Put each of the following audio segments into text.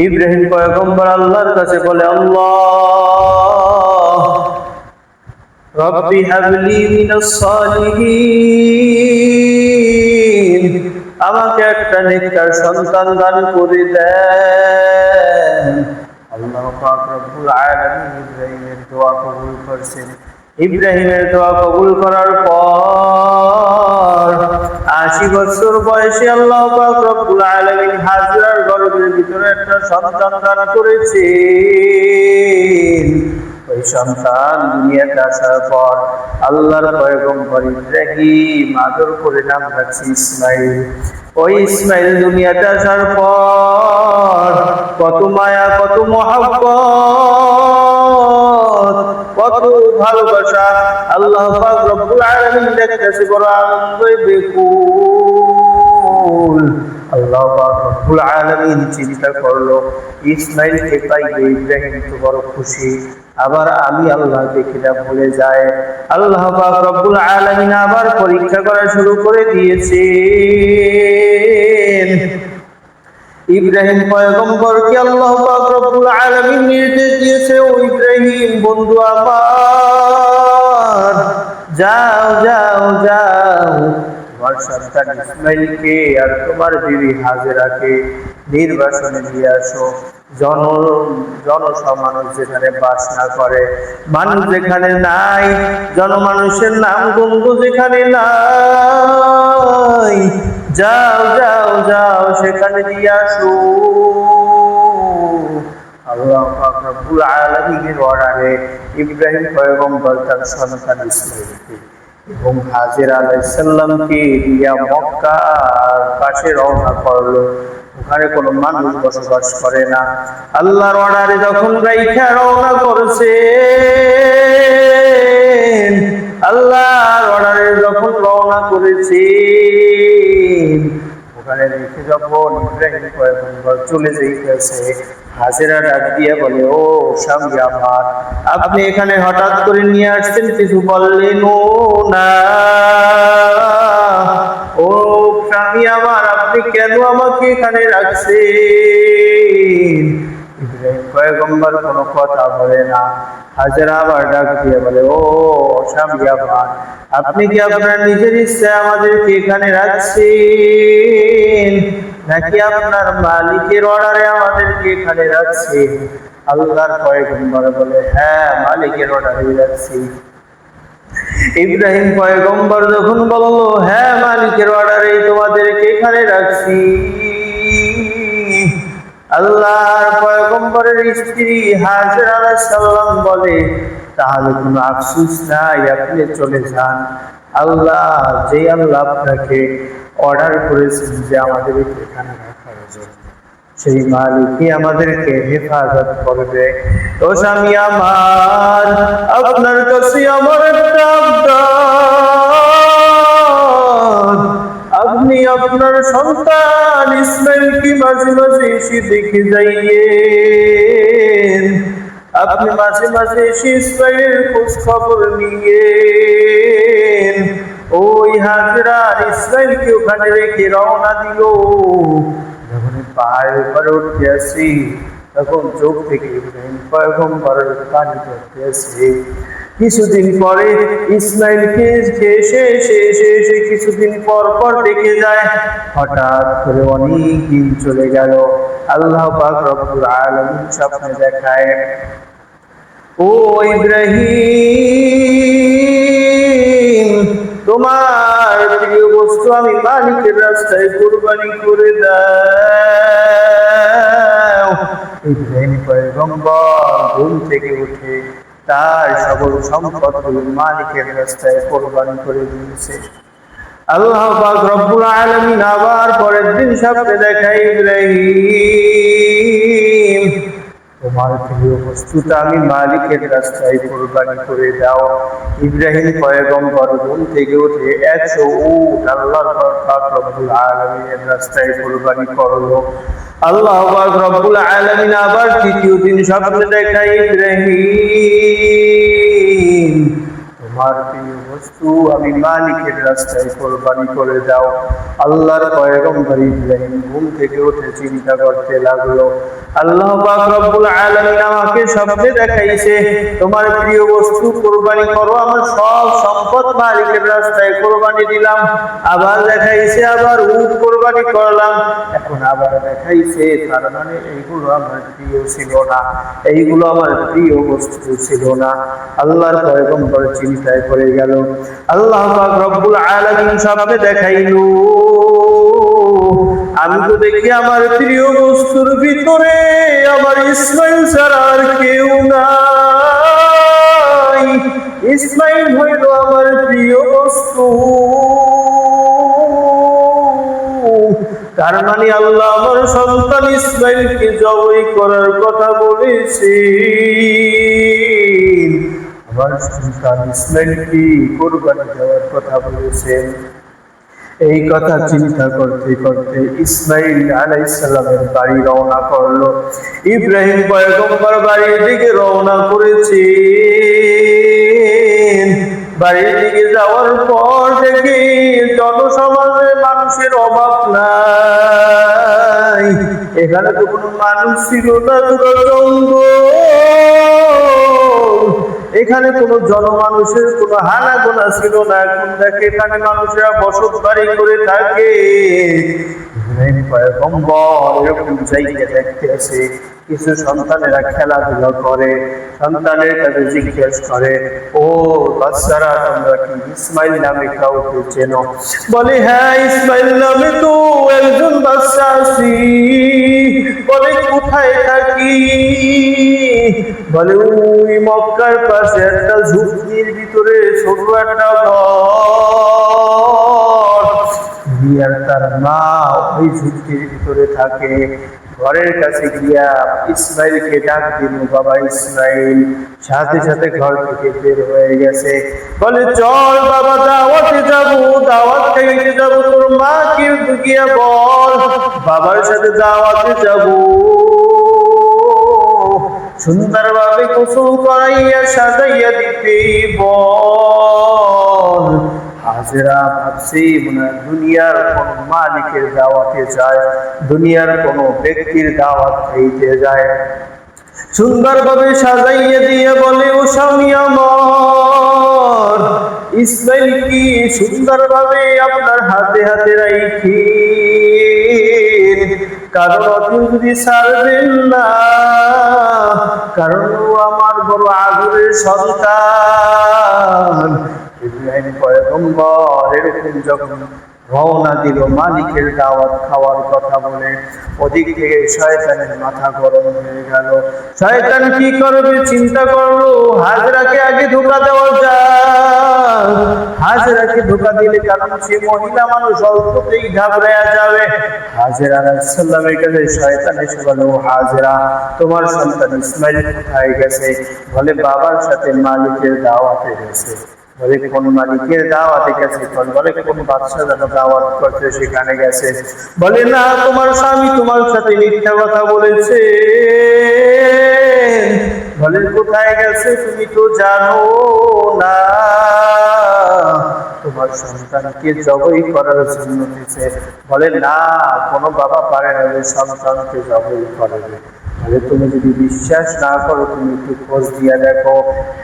ইব্রাহিম পয়গম্বর আল্লাহর কাছে বলে, আল্লাহ রব্বি হাবলি মিনাস সালিহিন, আমাকে একটা নেককার সন্তান দান করে দেন। আল্লাহ পাক রব্বুল আলামিন ইব্রাহিমের দোয়া কবুল করেছেন। ইব্রাহিমের দোয়া কবুল করার পর ৮০ বছর বয়সে আল্লাহ পাক রব্বুল আলামিন হাজরার গর্ভের ভিতরে একটা সন্তান দান করেছেন। ওই সন্তান দুনিয়াতে আসার পর আল্লাহর পয়গম্বর ইব্রাহিম আদর করে নাম রাখছে ইসমাইল। ওই ইসমাইল দুনিয়াতে আসার পর কত মায়া, কত মহব্বত, কত ভালোবাসা আল্লাহ পাক রব্বুল আলামিন দেখতেছে, বড় আনন্দে বেকুল। আল্লাহ পাক রব্বুল আলামিন চিন্তা করলো, ইসমাইলকে পাইলে ইব্রাহিম তো বড় খুশি, আবার আমি আল্লাহকে কিনা ভুলে যায়। আল্লাহ পাক রব্বুল আলামিন আবার পরীক্ষা করা শুরু করে দিয়েছেন। ইব্রাহিম পয়গম্বরকে আল্লাহ পাক রব্বুল আলামিন নির্দেশ দিয়েছে, ও ইব্রাহিম বন্ধু আমার, যাও যাও যাও, তোমার সন্তান ইসমাইলকে আর তোমার বিবি হাজেরাকে নির্বাসনে নিয়ে আসো। জনসমানুষ যেখানে বাস না করে, মানুষ যেখানে নাই, জনমানুষের নাম গন্ধ যেখানে নাই, যাও যাও যাও সেখানে দিয়ে আসো। আল্লাহ পাক রব্বুল আলামিনের অর্ডারে ইব্রাহিম পয়গম্বর তার সন্তান ইসমাইলকে এবং হাজেরা আলাইহিস সালামকে নিয়ে মক্কার পাশে রওনা করলো। ওখানে কোনো মানুষ বসবাস করে না। আল্লাহর অর্ডারে যখন রাইখা রওনা করেছে, আল্লাহর অর্ডারে যখন রওনা করেছে, ওখানে রেখে যখন ইব্রাহিম পয়গম্বর চলে যাইতেছে, হাজেরা ডাক দিয়ে বলে, ও স্বামী আমার, আপনি এখানে হঠাৎ করে নিয়ে আসছেন, কিছু বললেনও না। ও স্বামী আমার, আপনি কেন আমাকে এখানে রাখছেন? ইব্রাহিম পয়গম্বর কোনো কথা বলে না। হাজেরা আবার ডাক দিয়ে বলে, ও স্বামী আমার, আপনি কি আপনার নিজের ইচ্ছায় আমাদেরকে এখানে রাখছেন, নাকি আপনার মালিকের অর্ডারে আমাদেরকে এখানে রাখছেন? আল্লাহর পয়গম্বর বলে, হ্যাঁ, মালিকের অর্ডারে রাখছি। ইব্রাহিম পয়গম্বর যখন বলল, হ্যাঁ, মালিকের অর্ডারে তোমাদেরকে এখানে রাখছি, আল্লাহর পয়গম্বরের স্ত্রী হাজেরা আলাইহিস সালাম বলে, তাহলে কোনো আফসোস নাই, আপনি চলে যান। আল্লাহ আপনাকে অর্ডার করেছেন যে আমাদেরকে এখানে রাখার জন্য, সেই মালিকই আমাদেরকে হেফাজত করবে। তো স্বামী আমার, আপনার কাছে আমার একটা আবদার, আপনি আপনার সন্তান ইসমাইলকে মাঝে মাঝে এসে দেখে যাইয়েন। আপনি মাঝে মাঝে এসে ইসমাইলের খোঁজ খবর নিয়েন। ওই হাজেরা ইসমাইলকে ওখানে রেখে রওনা দিল। যখন পাহাড়ের উপরে উঠতে আসি, তখন চোখ থেকে ইব্রাহিম পয়গম্বরের পানি পড়তে আসে। কিছুদিন পরে ইসমাইলকে এসে কিছুদিন পর পর দেখে যায়। হঠাৎ করে অনেক দিন চলে গেল। আল্লাহ পাক রব্বুল আলামিন স্বপ্নে দেখায়, ও ইব্রাহিম, তোমার প্রিয় বস্তু আমি মালিকের রাস্তায় কুরবানি করে দাও। ইব্রাহিম পয়গম্বর ঘুম থেকে উঠে তার সকল সম্পদগুলো মালিকের রাস্তায় কুরবানি করে দিয়েছে। আল্লাহ পাক রব্বুল আলামিন আবার পরের দিন স্বপ্নে দেখায়, ইব্রাহিম, তোমার প্রিয় বস্তুটা আমি মালিকের রাস্তায় কুরবানি করে দাও। ইব্রাহিম পয়গম্বর ঘুম থেকে উঠে 100 উট আল্লাহ পাক রব্বুল আলামিনের রাস্তায় কুরবানি করলো। আল্লাহ পাক রব্বুল আলামিন আবার তৃতীয় দিন স্বপ্নে দেখায়, ইব্রাহিম, তোমার প্রিয় বস্তু আমি মালিকের রাস্তায় কোরবানি করে দাও। আল্লাহর পয়গম্বর ইব্রাহিম ঘুম থেকে উঠে চিন্তা করতে লাগলো, আল্লাহ পাক রব্বুল আলামিন আমাকে স্বপ্নে দেখাইছে তোমার প্রিয় বস্তু কোরবানি করো, আমার সব সম্পদ মালিকের রাস্তায় কোরবানি দিলাম। আবার দেখাইছে আবার উট কোরবানি করলাম, এখন আবার দেখাইছে, তার মানে এইগুলো আমার প্রিয় ছিল না, এইগুলো আমার প্রিয় বস্তু ছিল না। আল্লাহর পয়গম্বর চিন্তায় পড়ে গেল। আল্লাহ পাক রব্বুল আলামিন স্বপ্নে দেখাইলো, আমি তো দেখি আমার প্রিয় বস্তুর ভিতরে আমার ইসমাইল ছাড়া আর কেউ নাই। ইসমাইল হইল আমার প্রিয় বস্তু। তার মানে আল্লাহ আমার সন্তান ইসমাইলকে জবাই করার কথা বলেছে, আমার সন্তান ইসমাইলকে কোরবানি দেওয়ার কথা বলেছেন। এই কথা চিন্তা করতে করতে ইসমাইল আলাইহিস সালামের বাড়ি রওনা করলো। ইব্রাহিম পয়গম্বর বাড়ির দিকে রওনা করেছে। বাড়ির দিকে যাওয়ার পর দেখি জনসমাজে মানুষের অভাব নাই, এখানে তো কোনো মানুষ ছিল না, পুরো জঙ্গল, এখানে কোনো জনমানুষের কোনো হানাগোনা ছিল না। এখন দেখে এখানে মানুষেরা বসত বাড়ি করে থাকে। ইব্রাহিম পয়গম্বর এরকম জায়গা দেখতে আসে, কিছু সন্তানেরা খেলাধুলা করে, সন্তানের কাছে জিজ্ঞেস করে, ও বাচ্চারা তোমরা কি ইসমাইল নামে কাউকে চেনো? বলে হ্যাঁ, ইসমাইল নামে তো একজন বাচ্চা আছি। বলে কোথায় থাকি? বলে ওই মক্কার পাশে একটা ঝুপড়ির ভিতরে ছোট একটা ঘর, তার মা ওই ঝুপড়ির ভিতরে থাকে। ঘরের কাছে গিয়া ইসমাইলকে ডাক দিল, বাবা ইসমাইল। সাথে সাথে ঘর থেকে বের হয়ে গেছে। বলে চল বাবা, দাওয়াতে যাবো, দাওয়াত খাইতে যাবো, তোর মাকে গিয়া বল বাবার সাথে দাওয়াতে যাবো। সুন্দরভাবে গোসল করাইয়া সাজাইয়া দিতে বল। হাজেরা ভাবছে মনে দুনিয়ার কোন মালিকের দাওয়াতে যায়, দুনিয়ার কোন ব্যক্তির দাওয়াত খাইতে যায়। সুন্দরভাবে সাজাইয়া দিয়ে বলে, ও স্বামী আমার, ইসমাইল কি সুন্দরভাবে আপনার হাতে হাতে রাখি, কারণ আপনি যদি ছাড়বেন না, কারণ ও আমার বড় আদরের সন্তান। ইব্রাহিম পয়গম্বর এরকম যখন রওনা দিল মালিকের দাওয়াত খাওয়ার কথা বলে, ওদিক থেকে শয়তানের মাথা গরম হয়ে গেল। শয়তান কি করবে চিন্তা করলো, হাজরাকে আগে ধোঁকা দেওয়া যায়। হাজরাকে ধোঁকা দিলে, কারণ সে মহিলা মানুষ, অল্পতেই ঘাবড়ায়া যাবে। হাজরা আলাইহিস সালামের কাছে শয়তান এসে বলে, ও হাজরা, তোমার সন্তান ইসমাইল কোথায় গেছে? বলে বাবার সাথে মালিকের দাওয়াতে গেছে। বলে কোন মালিকের দাওয়াতে গেছে? বলে কোন বাদশা যারা দাওয়াত করছে সেখানে গেছে। বলে না, তোমার স্বামী তোমার সাথে মিথ্যা কথা বলেছে। বলে কোথায় গেছে তুমি তো জানো না, তোমার সন্তানকে জবাই করার জন্য দিয়েছে। বলে না, কোনো বাবা পারে না যে সন্তানকে জবাই করবে। বলে তুমি যদি বিশ্বাস না করো, তুমি একটু খোঁজ দিয়ে দেখো।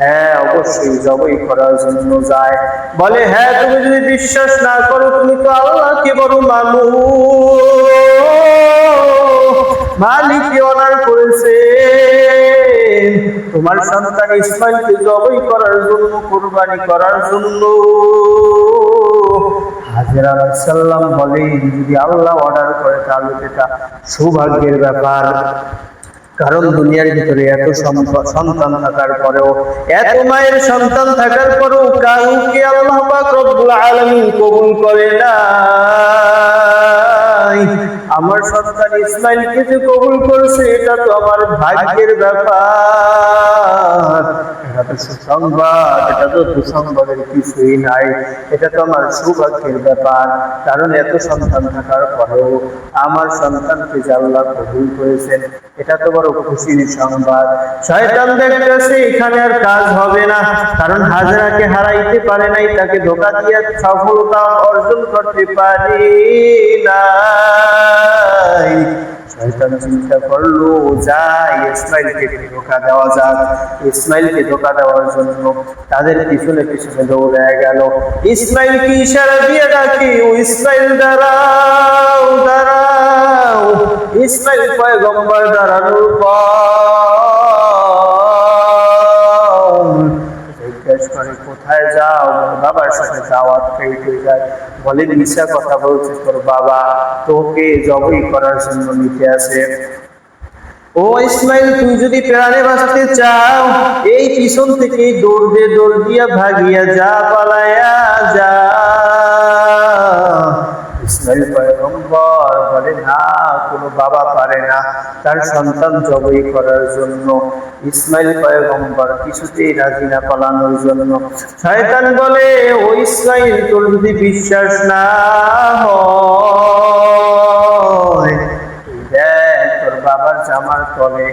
হ্যাঁ, অবশ্যই জবাই করার জন্য যায়। বলে হ্যাঁ, তুমি যদি বিশ্বাস না করো, তুমি তো আল্লাহকে বড় মানো, মালিক অর্ডার করেছে তোমার সন্তান ইসমাইলকে জবাই করার জন্য, কুরবানি করার জন্য। হাজরা আলাইহিস সালাম বলেন, যদি আল্লাহ অর্ডার করে তাহলে এটা সৌভাগ্যের ব্যাপার। কারণ দুনিয়ার ভিতরে এত সন্তান থাকার পরেও, এত মায়ের সন্তান থাকার পরেও কাউকে আল্লাহ পাক রব্বুল আলামিন কবুল করে না। আমার সন্তান ইসমাইলকে যে কবুল করেছে, এটা তো আমার ভাগ্যের ব্যাপার। এটা তো সুসংবাদ, এটা তো দুঃসংবাদের কিছুই নাই, এটা তো আমার সৌভাগ্যের ব্যাপার। কারণ এত সন্তান থাকার পরেও আমার সন্তানকে যে আল্লাহ কবুল করেছেন, এটা তো বড় খুশির সংবাদ। শয়তান দেখতেছে এখানে আর কাজ হবে না, কারণ হাজরাকে হারাইতে পারে নাই, তাকে ধোঁকা দিয়ে সফলতা অর্জন করতে পারে নাই। শয়তান চিন্তা করলো, যাই ইসমাইলকে ধোঁকা দেওয়া যাক। ইসমাইলকে ধোঁকা দেওয়ার জন্য তাদের পিছনে পিছনে দৌড়ে গেল। ইসমাইলকে ইশারা দিয়ে ডাকে, ও ইসমাইল দাঁড়াও দাঁড়াও। ইসমাইল পয়গম্বর দাঁড়ানোর পর জিজ্ঞেস করে, কোথায় যাও? বাবার সাথে দাওয়াত খাইতে যায়। বলে, মিশা কথা বলছে, তোর বাবা তোকে জবাই করার জন্য নিতে আসে। ও ইসমাইল, তুই যদি প্রাণে বাঁচতে চাও, এই পিছন থেকে দৌড় দিয়া ভাগিয়া যা, পালায়া যা। ইসমাইল পয়গম্বর বলে, না, কোনো বাবা পারে না তার সন্তান জবাই করার জন্য। ইসমাইল পয়গম্বর কিছুতেই রাজি না পালানোর জন্য। শয়তান বলে, ও ইসমাইল, তোর যদি বিশ্বাস না হয়, দেখ তোর বাবার জামার তলে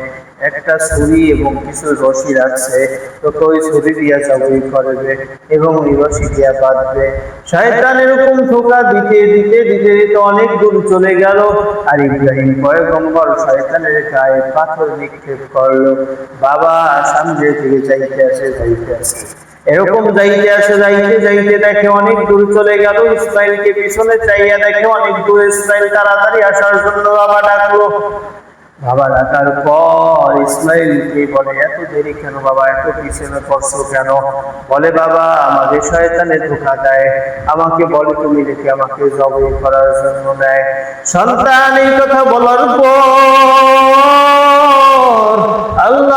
একটা ছুরি এবং কিছু রশি রাখছে, তোকে ওই ছুরি দিয়া জবাই করবে এবং ওই রশি দিয়া বাঁধবে। শয়তান এরকম ধোঁকা দিতে দিতে দিতে দিতে অনেক দূর চলে গেল। আর ইব্রাহিম পয়গম্বর শয়তানের গায়ে পাথর নিক্ষেপ করলো। বাবা সামনে থেকে যাইতে আসে। এরকম যাইতে আসে, যাইতে যাইতে দেখে অনেক দূর চলে গেল। ইসমাইলকে পিছনে চাইয়া দেখে অনেক দূর। ইসমাইল তাড়াতাড়ি আসার জন্য বাবা ডাকলো। বাবা ডাকার পর ইসমাইলকে বলে, এত দেরি কেন বাবা, এত পিছনে পড়ছো কেন? বলে, বাবা আমাকে শয়তানে ধোঁকা দেয়, আমাকে বলে তুমি দেখে আমাকে জবাই করার জন্য দেয়। সন্তান এই কথা বলার পর আল্লাহ